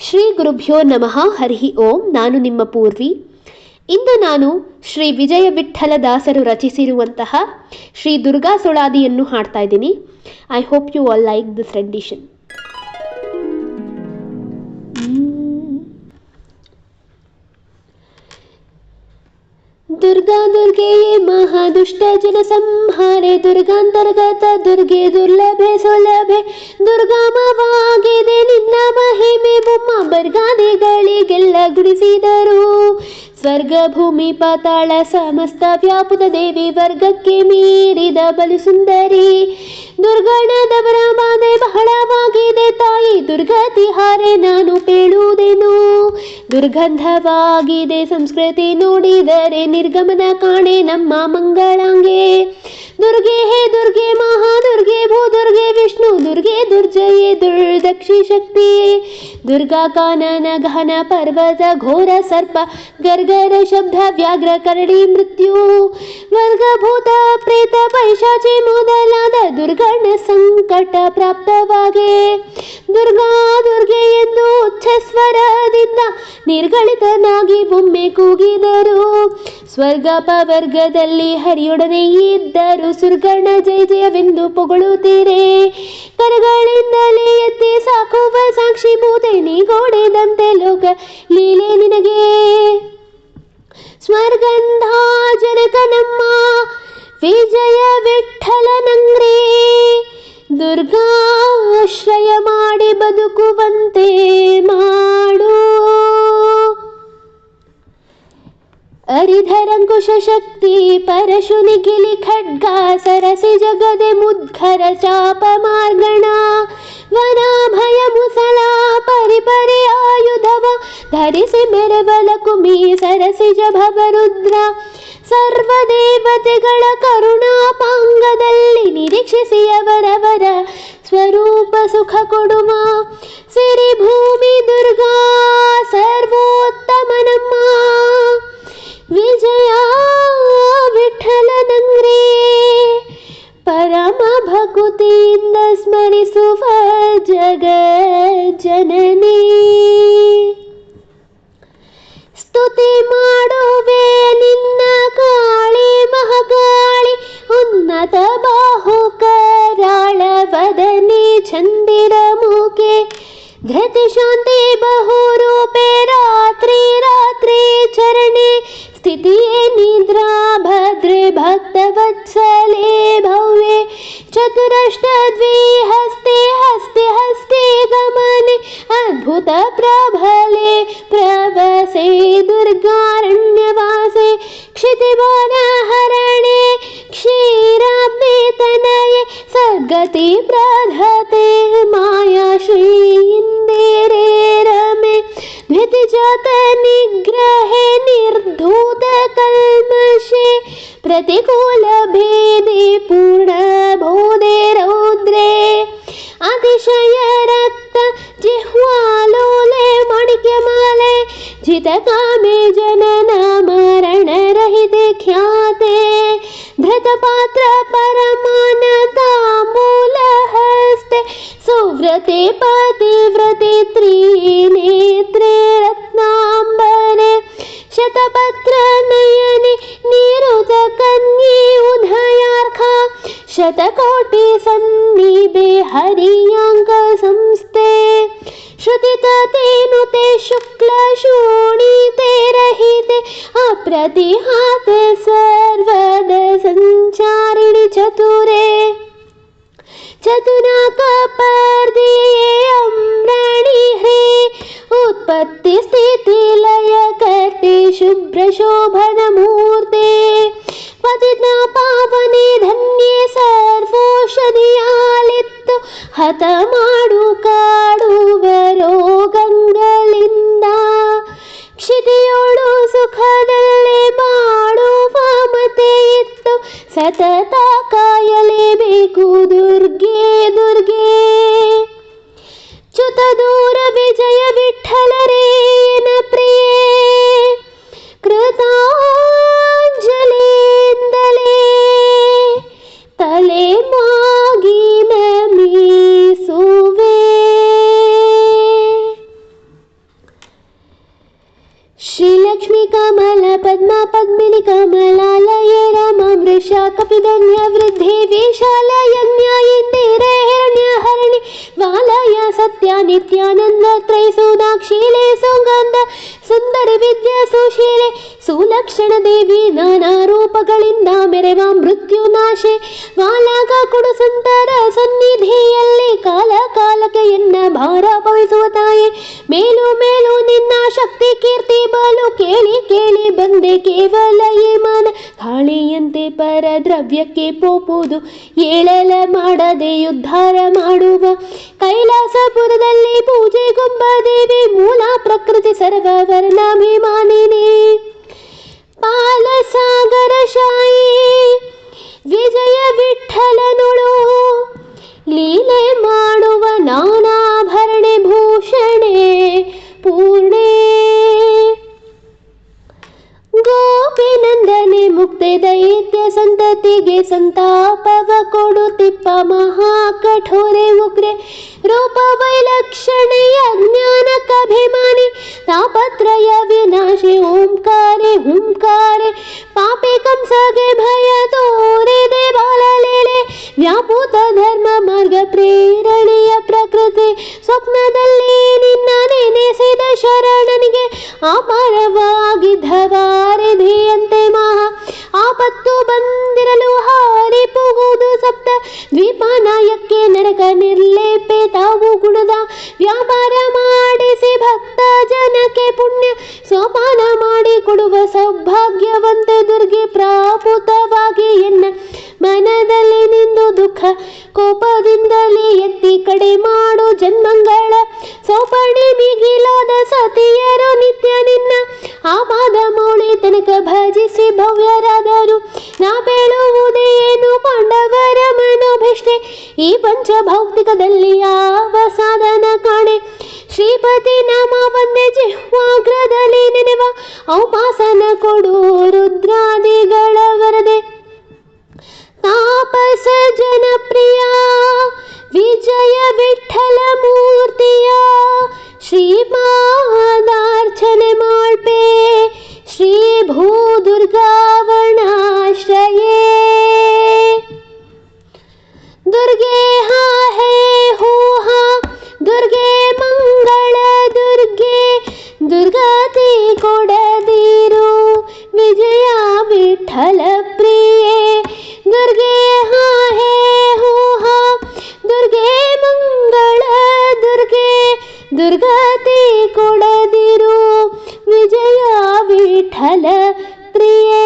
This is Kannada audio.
ಶ್ರೀ ಗುರುಭ್ಯೋ ನಮಃ. ಹರಿ ಓಂ. ನಾನು ನಿಮ್ಮ ಪೂರ್ವಿ. ಇಂದು ನಾನು ಶ್ರೀ ವಿಜಯ ವಿಠ್ಠಲ ದಾಸರು ರಚಿಸಿರುವಂತಹ ಶ್ರೀ ದುರ್ಗಾ ಸುಳಾದಿಯನ್ನು ಹಾಡ್ತಾ ಇದ್ದೀನಿ. I hope you all like this rendition. Durga दुर्गे महादुष्ट जन संहारे दुर्गांतर्गत दुर्गे दुर्लभे सुलभे ದುರ್ಗಾಮವಾಗಿದೆ ನಿನ್ನ ಮಹಿಮೆ ಬೊಮ್ಮ ಬರ್ಗಾದೆಗಳಿಗೆಲ್ಲ ಗುಡಿಸಿದರು. ಸ್ವರ್ಗ ಭೂಮಿ ಪಾತಾಳ ಸಮಸ್ತ ವ್ಯಾಪುತ ದೇವಿ ವರ್ಗಕ್ಕೆ ಮೀರಿದ ಬಲು ಸುಂದರಿ. ದುರ್ಗಣದವರ ಬಾಧೆ ಬಹಳವಾಗಿದೆ ತಾಯಿ ದುರ್ಗತಿ ಹಾರೆ ನಾನು ಪೇಳುವುದೇನು. ದುರ್ಗಂಧವಾಗಿದೆ ಸಂಸ್ಕೃತಿ ನೋಡಿದರೆ ನಿರ್ಗಮನ ಕಾಣೆ ನಮ್ಮ ಮಂಗಳಾಂಗೆ. ದುರ್ಗೆ ಹೇ ದುರ್ಗೆ ಮಹಾದುರ್ಗೆ ಭೂದುರ್ಗೆ ವಿಷ್ಣು ದುರ್ಗೆ ದುರ್ಜಯೇ ದುರ್ದಕ್ಷಿ ಶಕ್ತಿಯೇ. ದುರ್ಗಾ ಕಾನನ ಗಹನ ಪರ್ವತ ಘೋರ ಸರ್ಪ ಗರ್ಗರ ಶಬ್ದ ವ್ಯಾಘ್ರ ಕರಡಿ ಮೃತ್ಯು ವರ್ಗಭೂತ ಪ್ರೇತ ಪೈಶಾಚಿ ಮೊದಲಾದ ದುರ್ಗಣ ಸಂಕಟ ಪ್ರಾಪ್ತವಾಗೆ. ದುರ್ಗಾ ದುರ್ಗೆ ಎಂದು ಉಚ್ಚಸ್ವರದಿಂದ ನಿರ್ಗಳಿತನಾಗಿ ಒಮ್ಮೆ ಕೂಗಿದರು. ಸ್ವರ್ಗ ಪವರ್ಗದಲ್ಲಿ ಹರಿಯೊಡನೆ ಇದ್ದರು ಸುರ್ಗಣ ಜಯ ಜಯವೆಂದು ಪೊಗಳುತ್ತೀರೆ. ಕರಗಳಿಂದಲೇ ಎತ್ತಿ ಸಾಕುವ ಸಾಕ್ಷಿ ಮೂತೆ ನೀಗೋಡೆದಂತೆ ಲೋಕ ಲೀಲೆ ನಿನಗೆ. ಸ್ವರ್ಗಂಧ ಜನಕ ನಮ್ಮ ವಿಜಯ ವಿಠ್ಠಲನಂಗ್ರೇ. ದುರ್ಗಾಶ್ರಯ ಮಾಡಿ ಬದುಕುವಂತೆ ಮಾಡು. ಹರಿಧರಂಕುಶ ಶಕ್ತಿ ಪರಶುನಿ ಗಿಲಿ ಖಡ್ಗ ಸರಸಿ ಜಗದೆ ಮುದ್ಗರ ಚಾಪ ಮಾರ್ಗಣ ವನಾಭಯ ಮುಸಲ ಪರಿಪರಿ ಆಯುಧವ ಧರಿಸಿ ಮೆರವಲ ಕುಮಿ ಸರಸಿಜ ಭವರುದ್ರ. ಸರ್ವದೇವತೆಗಳ ಕರುಣಾಪಾಂಗದಲ್ಲಿ ನಿರೀಕ್ಷಿಸಿ ಅವರವರ ಸ್ವರೂಪ ಸುಖ ಕೊಡುವ ಸಿರಿ ಭೂಮಿ ದುರ್ಗಾ ಸರ್ವೋತ್ತಮನಮ್ಮ. ವಿಜಯ ವಿಠ್ಠಲನಂಗ್ರೇ ಪರಮ ಭಕುತಿಯಿಂದ ಸ್ಮರಿಸುವ ಜಗ ಜನನಿ. ಸ್ತುತಿ ಮಾಡುವೆ ನಿನ್ನ ಕಾಳಿ ಮಹಾಕಾಳಿ ಉನ್ನತ ಬಾಹು ಕರಾಳ ವದನಿ ಚಂದಿರ ಮುಖೆ ಧೃತಿ ಶಾಂತಿ ಬಹುರೂಪೆ ರಾತ್ರಿ ರಾತ್ರಿ ಚರಣೆ ಸ್ಥಿತಿಯೇ ನಿದ್ರಾ ಭದ್ರೆ ಭಕ್ತವತ್ಸಲೆ ಭವ್ಯೆ ಚತುರಷ್ಟ ದ್ವಿಹಸ್ತೆ ಹಸ್ತೆ ಹಸ್ತೆ ಗಮನೆ ಅದ್ಭುತ ಪ್ರಭಲೆ ಪ್ರವಸೆ ದುರ್ಗಾರಣ್ಯವಾಸೆ ಕ್ಷಿತಿಭಾನ ಹರಣೆ ಕ್ಷೀರಾಬ್ಧಿ ತನಯೆ ಸದ್ಗತಿ ಪ್ರಧತೆ ಮಾಯಾ ಶ್ರೀ ಇಂದಿರೇ ರಮೆ ದ್ವಿತಿಜಾತ ನಿಗ್ರಹೆ ನಿರ್ಧೂತ ಕಲ್ಮಷೆ ಪ್ರತಿಕೂಲ ಭೇದಿ ಪೂರ್ಣ ಬೋಧೆ ರೌದ್ರೇ. ಅತಿಶಯ ರಕ್ತ ಜಿಹ್ವಾಲೋಲೆ ಮಾಣಿಕ್ಯ ಮಾಲೆ ಜಿತ ಕಾಮೆ ಜನನ ಮರಣ ರಹಿತೆ ಖ್ಯಾತೆ ಧೃತ ಪಾತ್ರ ಪರಮಾನ ತಾಂಬೂಲ ಹಸ್ತೆ ಸುವ್ರತೆ ಪತಿವ್ರತೆ ತ್ರಿನೇತ್ರೇ ರತ್ನಾಂಬರೆ ಶತಪತ್ರ ನಯನೆ ನಿರುತ ಕನ್ಯೆ ಉದಯಾರ್ಕ ಶತಕೋಟಿ ಸನ್ನಿಭೆ ಹರಿಯಾಂಕ ಸಂಸ್ಥೆ ಶ್ರುತಿತೇನುತೆ ಶುಕ್ಲ ಶೋಣಿತೆ ರಹಿತೆ ಅಪ್ರತಿಹಾತ ಸರ್ವದ ಸಂಚಾರಿಣಿ ಚತುರೇ. ಚತುನಾಕ ಪರ್ದಿಯೇ ಅಮ್ರಣಿ ಹೇ ಉತ್ಪತ್ತಿ ಸ್ಥಿತಿ ಲಯ ಕರ್ತೆ ಶುಭ್ರ ಶೋಭನ ಮೂರ್ತೆ ಪತಿತ ಪಾವನೆ ಧನ್ಯೆ ಸರ್ವೋಷಧಿಯಾಲಿತ್ತು ಹತ ಮಾಡು ಕಾಡುವ ರೋಗಗಳಿಂದ. ಕ್ಷಿತಿಯೋಳು ಸುಖದಲ್ಲೇ ಮಾಡುವ ಮತೆ ಇತ್ತು ಸತತ ಕಾಯಲೇಬೇಕು ದುರ್ಗೆ ದುರ್ಗೆ. ಚ್ಯುತ ದೂರ ವಿಜಯ ವಿಠ್ಠಲರೇನ ಪ್ರಿಯೇ ಕೃತಾಂಜಲಿಯಿಂದಲೇ ತಲೆ ಮಾಗಿ ನಮಿಸುವೆ. ಸತ್ಯ ನಿತ್ಯಾನಂದ ತ್ರೈಸೂದಾಕ್ಷೀಲೆ ಸುಗಂಧ ಸುಂದರಿ ವಿದ್ಯಾ ಸುಶೀಲೆ ಸುಲಕ್ಷಣ ದೇವಿ ನಾನಾ ರೂಪಗಳಿಂದ ಮೆರೆವ ಮೃತ್ಯುನಾಶೆ ವಾಲಕ ಕೊಡು ಸುಂದರ ಸನ್ನಿಧಿಯಲ್ಲಿ ಕಾಲ ಕಾಲಕ್ಕೆ ಎನ್ನ ಭಾರ ಪವಿಸುವ ತಾಯೆ ಮೇಲು ಮೇಲು ನಿನ್ನ ಶಕ್ತಿ ಕೀರ್ತಿ ಬಲು ಕೇಳಿ ಕೇಳಿ ಬಂದೆ ಕೇವಲ ಈ ಮನ ಗಾಳಿಯಂತೆ ಪರ ದ್ರವ್ಯಕ್ಕೆ ಪೋಪುವುದು ಏಳಲ ಮಾಡದೆ ಉದ್ಧಾರ ಮಾಡುವ ಕೈಲಾಸಪುರದಲ್ಲಿ ಪೂಜೆಗೊಬ್ಬ ದೇವಿ ಮೂಲ ಪ್ರಕೃತಿ ಸರ್ವ ವರ್ಣಾಭಿಮಾನಿನಿ ಪಾಲಸಾಗರ ಶಾಯಿ ವಿಜಯ ವಿಠಲನುಳು ಲೀಲೆ ಮಾಡುವ ನಾನಾಭರಣೆ ಭೂಷಣೆ ಪೂರ್ಣೆ ಗೋಪಿನಂದನೆ ಮುಕ್ತೆ ದೈತ್ಯ ಸಂತತಿಗೆ ಸಂತಾಪವ ಕೊಡುತ್ತಿಪ್ಪ ಮಹಾ ಕಠೋರೆ ಉಗ್ರೆ ರೂಪ ವೈಲಕ್ಷಣೆಯ ಜ್ಞಾನಕಭಿಮಾನಿ ತಾಪತ್ರಯ ವಿನಾಶಿ ಓಂಕಾರೆ ಹುಂಕಾರೆ ಪಾಪಿ ಕಂಸಗೆ ಭಯ ತೋರಿದೆ ಬಾಲಲೇಲೆ ವ್ಯಾಪೂತ ಧರ್ಮ ಮಾರ್ಗ ಪ್ರೇರಣೆಯ ಪ್ರಕೃತಿ ಸ್ವಪ್ನದಲ್ಲಿ ನಿನ್ನ ನೆನೆಸಿದ ಶರಣನಿಗೆ ಅಪಾರವಾಗಿದ್ದವಾರಿಧಿಯಂತೆ ಮಹಾ ಆಪತ್ತು ಬಂದಿರಲು ಹಾರಿ ಪೋಗುವುದು ಸಪ್ತ ದ್ವೀಪನಾಯಕ್ಕೆ ನರಕ ನಿರ್ಲೇಪೆ ತಾವು ಗುಣದ ವ್ಯಾಪಾರ ಮಾಡಿಸಿ ಭಕ್ತ ಜನಕ್ಕೆ ಪುಣ್ಯ ಸೋಪಾನ ಮಾಡಿ ಕೊಡುವ ಸೌಭಾಗ್ಯವಂತೆ ದುರ್ಗೆ ಪ್ರಾಪುತವಾಗಿ ಎನ್ನ ಮನದಲ್ಲಿ ನಿಂದು ದುಃಖ ಕೋಪದಿಂದಲೇ ಎತ್ತಿ ಕಡೆ ಮಾಡು ಜನ್ಮಂಗಳ ಸೋಪಣಿ ಮಿಗಿಲಾದ ಸತಿಯರು ನಿತ್ಯ ನಿನ್ನ ಆಪಾದ ಮೌಳಿ ತನಕ ಭಜಿಸಿ ಭವ್ಯರಾದರು ನಾ ಬೇಳುವುದೇ ಏನು ಪಾಂಡವರ ಮನೋಭಿಷ್ಟೆ ಈ ಪಂಚಭೌತಿಕದಲ್ಲಿ ಯಾವ ಸಾಧನ ಕಾಣೆ ಶ್ರೀಪತಿ ನಾಮ ಒಂದೇ ಜಿಹ್ವಾಗ್ರದಲ್ಲಿ ನೆನೆವ ಔಪಾಸನ ಕೊಡು ರುದ್ರಾದಿಗಳ ವರದೆ ತಾಪಸ ಜನಪ್ರಿಯ ವಿಜಯ ವಿಠಲ ಮೂರ್ತಿಯ ಶ್ರೀಪಾದಾರ್ಚನೆ ಮಾಳ್ಪೆ ಶ್ರೀ ಭೂ ದುರ್ಗಾವಣಾಶ್ರಯೇ ದುರ್ಗೆ ಹಾ ಹೇ ಹೋ ಹಾ ದುರ್ಗೆ ಮಂಗಳ ದುರ್ಗೆ ದುರ್ಗತಿ ಕೊಡದಿರು ವಿಜಯ ವಿಠಲ ಪ್ರಿಯೆ ದುರ್ಗೆ ಹಾ ಹೇ ಹೋ ಹಾ ದುರ್ಗೆ ಮಂಗಳ ದುರ್ಗೆ ದುರ್ಗತಿ ಕೊಡದಿರು ವಿಜಯ ವಿಠಲ ಪ್ರಿಯೆ.